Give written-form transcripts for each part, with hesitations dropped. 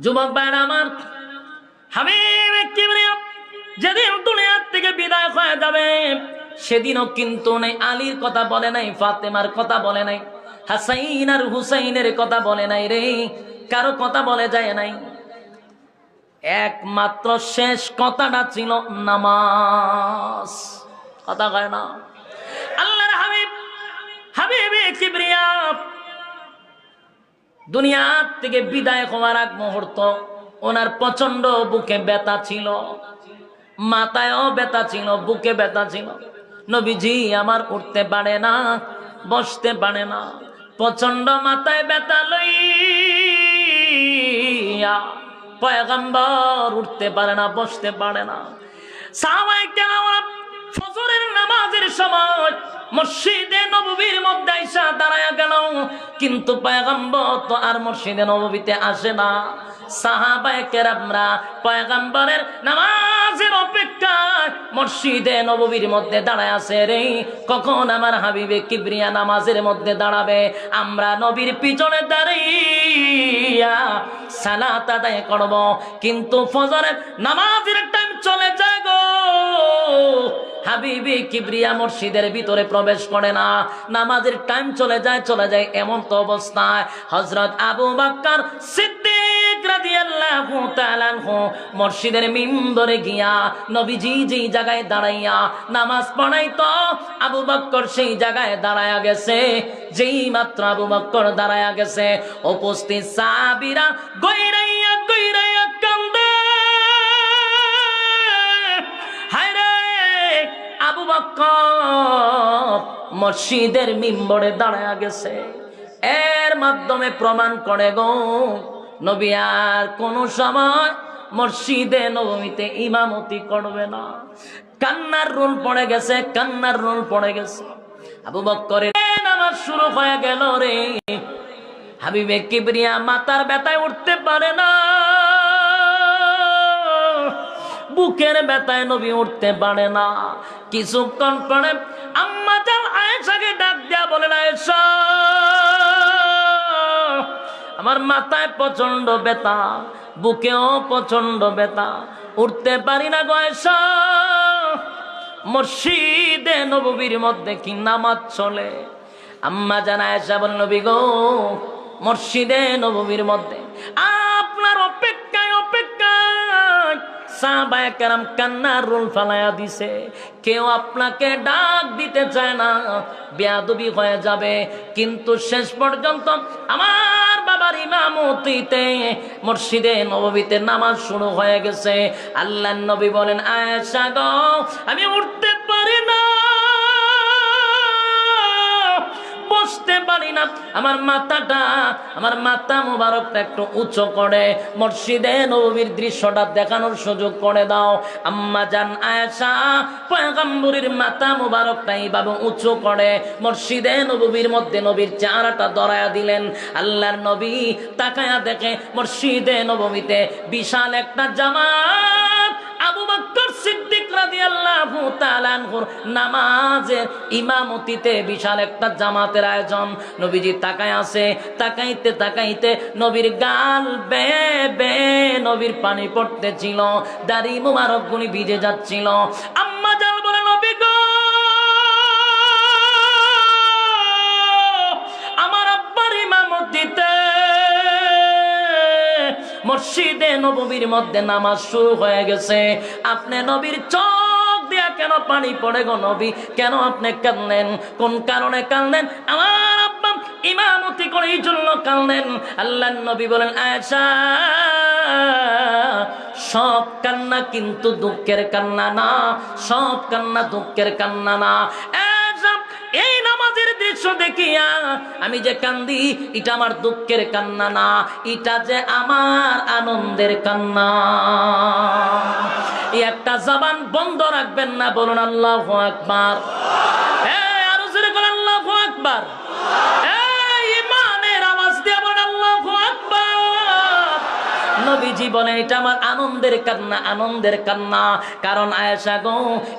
যুবক ভাইরা আমার, হাবিব কিবরিয়া যেদিন দুনিয়ার থেকে বিদায় হয়ে যাবে সেদিনও কিন্তু নেই আলীর কথা বলে নাই, ফাতেমার কথা বলে নাই, হাসাইন আর হুসাইনের কথা বলে নাই রে, কারো কথা বলে যায় নাই। একমাত্র শেষ কথাটা ছিল নামাজ। কথা কয় না? আল্লাহর হাবিব হাবিবে কিবরিয়া দুনিয়ার থেকে বিদায় হওয়ার আগ মুহূর্ত ওনার প্রচন্ড বুকে ব্যথা ছিল, মাথায়ও ব্যথা ছিল, বুকে ব্যথা ছিল। নবীজি আমার উঠতে পারে না, বসতে পারে না, প্রচন্ড মাথায় ব্যথা লইয়া পয়গম্বর উঠতে পারে না, বসতে পারে না। সাহাবায়ে কেরাম ফজরের নামাজের সময় মসজিদে নববীর মধ্যে আইসা দাঁড়ায়া গেল, কিন্তু পয়গম্বর তো আর মসজিদে নববীতে আসে না। সাহাবায়ে কেরামরা পয়গম্বরের নামাজের অপেক্ষায় মসজিদে নববীর মধ্যে দাঁড়ায় আছে রে, কখন আমার হাবিবে কিবরিয়া নামাজের মধ্যে দাঁড়াবে, আমরা নবীর পিছনে দাঁড়িয়ে সালাত আদায় করব। কিন্তু ফজরের নামাজের টাইম চলে যায় গো, হাবিবে কিবরিয়া মসজিদের ভিতরে প্রবেশ করে না, নামাজের টাইম চলে যায়। এমন তো অবস্থায় হযরত আবু বকর সিদ্দিক রাদিয়াল্লাহু তাআলা আনহু মসজিদের মিম্বরে গিয়া নবীজি যেই জায়গায় দাঁড়াইয়া নামাজ পড়াইতো আবু বকর সেই জায়গায় দাঁড়ায়া গেছে। যেই মাত্র আবু বকর দাঁড়ায়া গেছে, উপস্থিত সাহাবীরা গইরাইয়া কান্দে। হায়রে, আবু বকর মসজিদের মিম্বরে দাঁড়ায়া গেছে। এর মাধ্যমে প্রমাণ করে গো, নবী আর কোন সময় মসজিদে নববীতে ইমামতি করবে না। কান্নার রোল পড়ে গেছে, আবু বকরের নামাজ শুরু হয়ে গেল রে। হাবিবে কিবরিয়া মাথার ব্যথায় উঠতে পারে না, বুকের ব্যথায় নবী উঠতে পারে না। কিছুক্ষণ পরে আম্মা জান আয়েশাকে ডাক দিয়া বলেন, আয়েশা আমার মাথায় প্রচন্ড ব্যথা, বুকেও প্রচন্ড ব্যথা, উঠতে পারি না গো আয়েশা। মসজিদে নববীর মধ্যে কি নামাজ চলে? আম্মা জান আয়েশা বলেন, নবী গো মসজিদে নববীর মধ্যে আপনার অপেক্ষায় সাহাবায়ে কেরাম কান্নার রোল ফালায়া দিছে। কেউ আপনাকে ডাক দিতে চায় না, বেয়াদবি হয়ে যাবে। কিন্তু শেষ পর্যন্ত আমার বাবার ইমামতিতে মসজিদে নববীতে নামাজ শুরু হয়ে গেছে। আল্লাহর নবী বলেন, আয়েশা গো আমি উঠতে পারি না, বসতে পারি না, আমার মাথা মুবারকটা একটু উঁচু করে মসজিদে নববীর দৃশ্যটা দেখানোর সুযোগ করে দাও। আম্মা জান আয়েশা পয়গম্বরের মাথা মুবারকটা এইভাবে উঁচু করে মসজিদে নববীর মধ্যে নবীর চেহারাটা ধরায়া দিলেন। আল্লাহর নবী তাকায়া দেখে মসজিদে নববীতে বিশাল একটা জামাত, আবু বকর সিদ্দিক রাদিয়াল্লাহু তাআলা আনহুর নামাজের ইমামতিতে বিশাল একটা জামাতের আয়োজন। নবীজি তাকায় আছে, তাকাইতে নবীর গাল বেয়ে নবীর পানি পড়তেছিল, দাড়ি মুবারক গুলি ভিজে যাচ্ছিল। আম্মা জান বলে, নবী গো আমার আব্বার ইমামতিতে মসজিদে নববীর মধ্যে নামাজ শুরু হয়ে গেছে, আপনি নবীর চোখ দিয়া কেন পানি পড়ে গো নবী? কেন আপনি কাঁদলেন? কোন কারণে কাঁদলেন? আমার আব্বা ইমামতি করে এই জন্য কাঁদলেন। আল্লাহর নবী বলেন, আয়েশা সব কান্না কিন্তু দুঃখের কান্না না, সব কান্না দুঃখের কান্না না। এই নামাজের দৃশ্য দেখিয়া আমি যে কান্দি, এটা আমার দুঃখের কান্না না, এটা যে আমার আনন্দের কান্না। এই একটা জবান বন্ধ রাখবেন না, বলুন আল্লাহু আকবার। আরো জোরে বলুন আল্লাহু আকবার। ইমানের আওয়াজ দিয়ে বলুন আল্লাহু আকবার। নবীজি বলেন এটা আমার আনন্দের কান্না, আনন্দের কান্না। কারণ আয়েশা গো,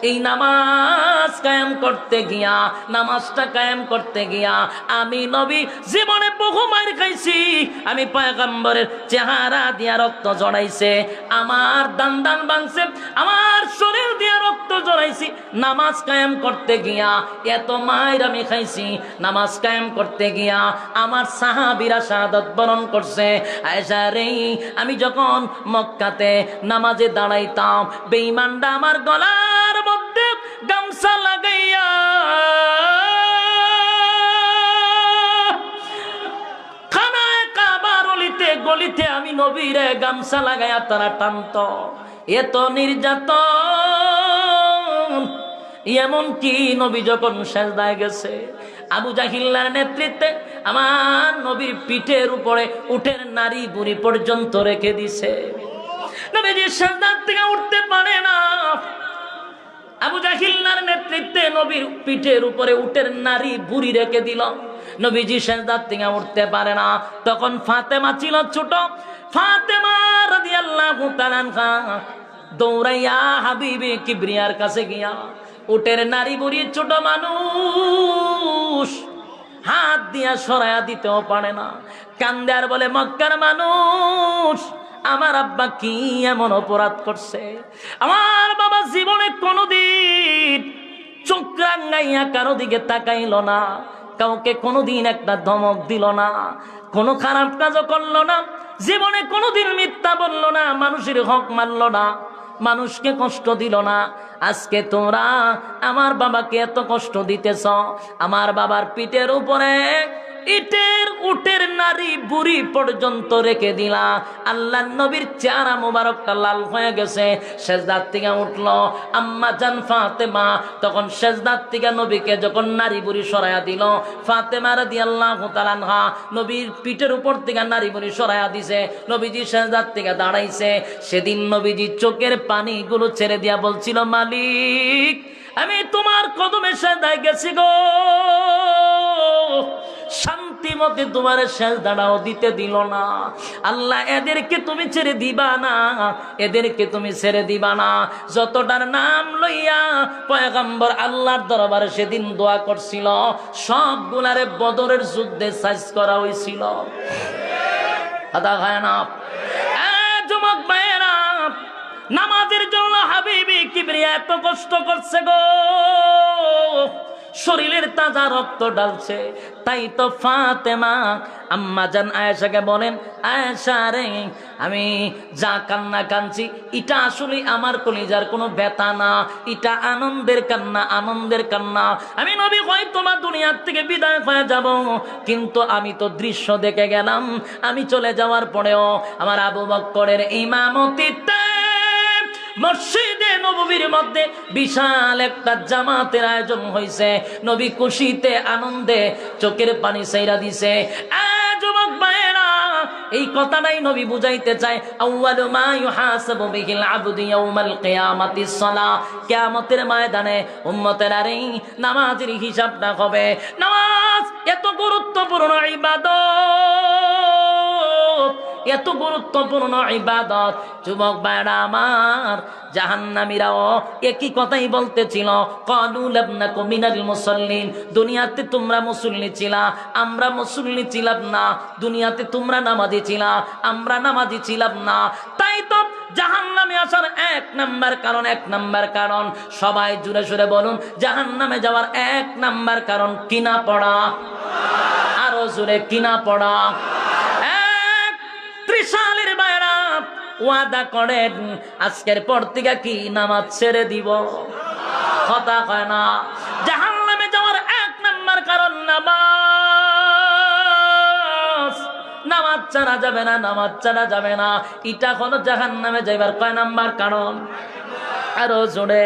এই নামাজ কায়েম করতে গিয়া, নামাজটা কায়েম করতে গিয়া আমি নবী জীবনে বহু মার খাইছি। আমি পয়গম্বরের চেহারা দিয়া রক্ত জড়াইছে, আমার দান দান ভাঙছে, আমার শরীর দিয়া রক্ত জড়াইছি। নামাজ কায়েম করতে গিয়া এত মায়ের আমি খাইছি, নামাজ কায়েম করতে গিয়া আমার সাহাবীরা শাহাদাত বরণ করছে। আয়েশা রে, আমি যখন মক্কাতে নামাজে দাঁড়াইতাম, বেঈমানরা আমার গলার মধ্যে গামছা লাগাইয়া খানায় কাবার অলিতে গলিতে আমি নবীরে গামছা লাগাইয়া তারা টানত। এত নির্যাতন, এমন কি নবী যখন সেজদায় গেছে, আবু জাহিল্লার নেতৃত্বে আমার নবীর পিঠের উপরে উটের নারী বুড়ি পর্যন্ত রেখে দিছে। নবীজি সেজদার থেকে উঠতে পারে না। আবু জাহিল্লার নেতৃত্বে নবীর পিঠের উপরে উটের নারী বুড়ি রেখে দিল। নবীজি সেজদার থেকে উঠতে পারে না। তখন ফাতেমা ছিল ছোট, ফাতেমা রাদিয়াল্লাহু তাআলা আনহা দৌড়াইয়া হাবিবে কিবরিয়ার কাছে গিয়া, উটের নারী বুড়ি ছোট মানুষ, হাত দিয়া সরাইয়া দিতেও পারে না, কান্দে আর বলে, মক্কার মানুষ, আমার আব্বা কি এমন অপরাধ করছে? আমার বাবা জীবনে কোনোদিন চোখ রাঙাইয়া কারো দিকে তাকাইল না, কাউকে কোনোদিন একটা ধমক দিল না, কোনো খারাপ কাজও করলো না, জীবনে কোনোদিন মিথ্যা বললো না, মানুষের হক মানলো না, মানুষকে কষ্ট দিল না। আজকে তোমরা আমার বাবাকে এত কষ্ট দিতেছ, আমার বাবার পিঠের উপরে উটের নারী বুড়ি পর্যন্ত রেখে দিলা। আল্লাহর নবীর চেহারা মুবারকটা লাল হয়ে গেছে। সেজদার থেকে উঠলো আম্মা জান ফাতেমা, তখন সেজদার থেকে নবীকে যখন নারী বুড়ি সরাইয়া দিল, ফাতেমা রাদিয়াল্লাহু তাআলা আনহা নবীর পিঠের উপর থেকে নারী বুড়ি সরাইয়া দিছে। নবীজি সেজদার থেকে দাঁড়াইছে। সেদিন নবীজি চোখের পানিগুলো ছেড়ে দিয়া বলছিল, মালিক, আমি তোমার কদমে সেজদায় গেছি গো, শান্তি মতে তোমার সেজদাটাও দিতে দিল না। আল্লাহ, এদেরকে তুমি ছেড়ে দিবা না, এদেরকে তুমি ছেড়ে দিবা না। যতটার নাম লইয়া পয়গম্বর আল্লাহর দরবারে সেদিন দোয়া করছিল, সবগুলারে বদরের যুদ্ধে সাইজ করা হয়েছিল। আদা খায় না যুবক ভাইয়েরা, নামাজের জন্য হাবিবি কিবরিয়া এত কষ্ট করছে গো, শরীরের তাজা রক্ত ঢালছে। তাই তো ফাতেমা আম্মা জান আয়েশাকে বলেন, আয়েশা রে, আমি যা কান্না কাঁদছি এটা আসলে আমার কলিজার কোনো ব্যথা না, এটা আনন্দের কান্না, আনন্দের কান্না। আমি নবী হয়তো মা দুনিয়ার থেকে বিদায় হয়ে যাব, কিন্তু আমি তো দৃশ্য দেখে গেলাম, আমি চলে যাওয়ার পরেও আমার আবু বকরের ইমামতিতে মসজিদে নববীর মধ্যে বিশাল একটা জামাতের আয়োজন হয়েছে। নবী খুশিতে আনন্দে চোখের পানি ছাইরা দিছে। যুবক ভাইয়েরা, এই কথাটাই নবী বুঝাইতে চায়, আউয়ালু মা ইউহাসাবু বিহিল আবদু ইয়াউমাল কিয়ামাতিস সালাহ। কিয়ামতের ময়দানে উম্মতের আরে নামাজের হিসাবটা হবে। নামাজ এত গুরুত্বপূর্ণ ইবাদত, এত গুরুত্বপূর্ণ ইবাদত। যুবক ভাইরা আমার, জাহান্নামীরাও একই কথাই বলতেছিল, ক্বালু লাম নাকু মিনাল মুসাল্লিন। দুনিয়াতে তোমরা মুসল্লি ছিলা, আমরা মুসল্লি ছিলাম না। দুনিয়াতে তোমরা নামাজি ছিলা, আমরা নামাজি ছিলাম না। তাই তো জাহান্নামে আসার এক নাম্বার কারণ, সবাই জুড়ে সুরে বলুন, জাহান্নামে যাওয়ার এক নাম্বার কারণ কিনা পড়া। আরো জুড়ে কিনা পড়া। ত্রিশালের বাইরা ওয়াদা করেন, আজকের পর থেকে কি নামাজ ছেড়ে দিব? কথা হয় না। জাহান্নামে যাওয়ার এক নাম্বার কারণ নামাজ। নামাজ ছাড়া যাবে না, নামাজ ছাড়া যাবে না। এটা হলো জাহান্নামে যাইবার কয় নাম্বার কারণ? আরো জোরে।